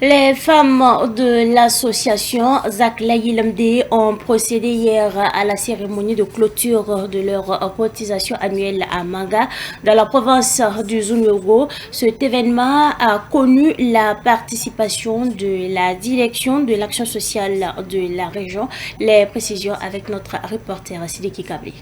Les femmes de l'association Zaklayi Lamde ont procédé hier à la cérémonie de clôture de leur cotisation annuelle à Manga, dans la province du Zunwego. Cet événement a connu la participation de la direction de l'action sociale de la région. Les précisions avec notre reporter Sidiki Kabli.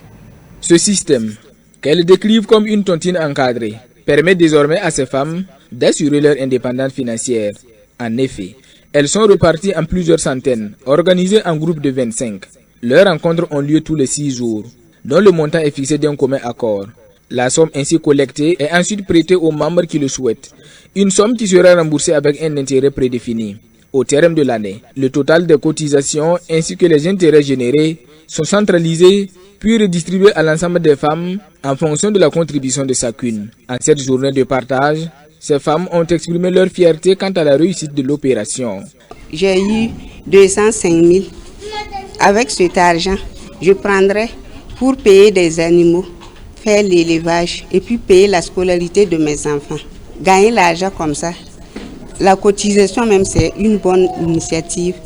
Ce système, qu'elle décrive comme une tontine encadrée, permet désormais à ces femmes d'assurer leur indépendance financière. En effet, elles sont reparties en plusieurs centaines, organisées en groupes de 25. Leurs rencontres ont lieu tous les 6 jours, dont le montant est fixé d'un commun accord. La somme ainsi collectée est ensuite prêtée aux membres qui le souhaitent. Une somme qui sera remboursée avec un intérêt prédéfini. Au terme de l'année, le total des cotisations ainsi que les intérêts générés sont centralisés puis redistribués à l'ensemble des femmes en fonction de la contribution de chacune. En cette journée de partage, ces femmes ont exprimé leur fierté quant à la réussite de l'opération. J'ai eu 205 000. Avec cet argent, je prendrai pour payer des animaux, faire l'élevage et puis payer la scolarité de mes enfants. Gagner l'argent comme ça, la cotisation même c'est une bonne initiative.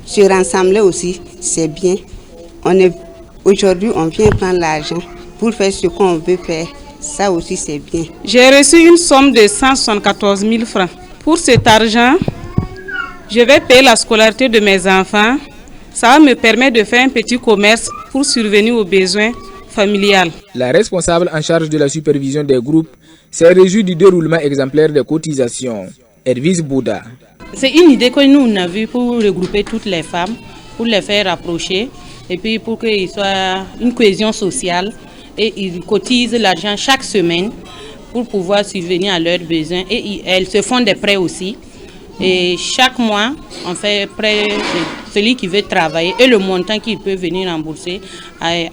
Se rassembler aussi, c'est bien. Aujourd'hui, on vient prendre l'argent pour faire ce qu'on veut faire. Ça aussi, c'est bien. J'ai reçu une somme de 174 000 francs. Pour cet argent, je vais payer la scolarité de mes enfants. Ça va me permettre de faire un petit commerce pour survenir aux besoins familiaux. La responsable en charge de la supervision des groupes s'est réjouie du déroulement exemplaire des cotisations. Edwige Bouda. C'est une idée que nous on a vue pour regrouper toutes les femmes, pour les faire rapprocher et puis pour qu'il soit une cohésion sociale. Et ils cotisent l'argent chaque semaine pour pouvoir subvenir à leurs besoins. Et elles se font des prêts aussi. Et chaque mois, on fait prêt celui qui veut travailler et le montant qu'il peut venir rembourser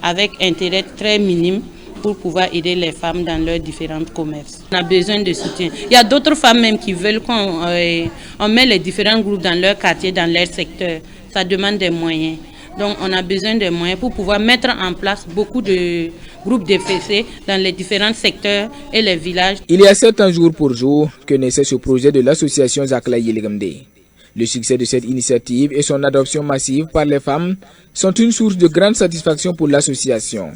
avec intérêt très minime pour pouvoir aider les femmes dans leurs différents commerces. On a besoin de soutien. Il y a d'autres femmes même qui veulent qu'on met les différents groupes dans leur quartier, dans leur secteur. Ça demande des moyens. Donc on a besoin de moyens pour pouvoir mettre en place beaucoup de groupes d'FC dans les différents secteurs et les villages. Il y a 7 ans jour pour jour que naissait ce projet de l'association Zaklayi Lamde. Le succès de cette initiative et son adoption massive par les femmes sont une source de grande satisfaction pour l'association.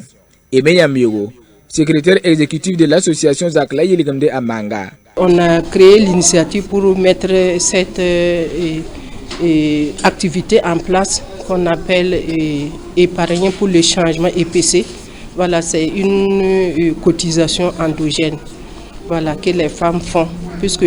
Aimé Yamiro, secrétaire exécutif de l'association Zaklayi Lamde à Manga. On a créé l'initiative pour mettre cette activité en place qu'on appelle épargne pour le changement EPC. Voilà, c'est une cotisation endogène, voilà, que les femmes font. Puisque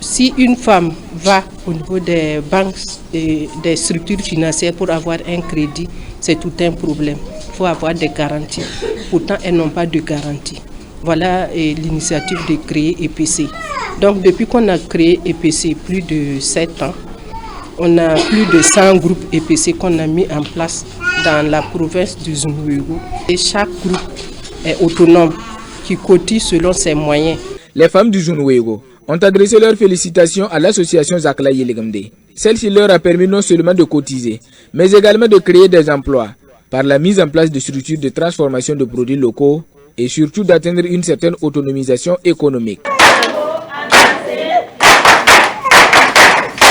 si une femme va au niveau des banques et des structures financières pour avoir un crédit, c'est tout un problème. Il faut avoir des garanties. Pourtant, elles n'ont pas de garantie. Voilà l'initiative de créer EPC. Donc, depuis qu'on a créé EPC, plus de 7 ans, on a plus de 100 groupes EPC qu'on a mis en place dans la province du Zunwego. Et chaque groupe est autonome, qui cotise selon ses moyens. Les femmes du Zunwego ont adressé leurs félicitations à l'association Zaklayi Lamde. Celle-ci leur a permis non seulement de cotiser, mais également de créer des emplois par la mise en place de structures de transformation de produits locaux et surtout d'atteindre une certaine autonomisation économique.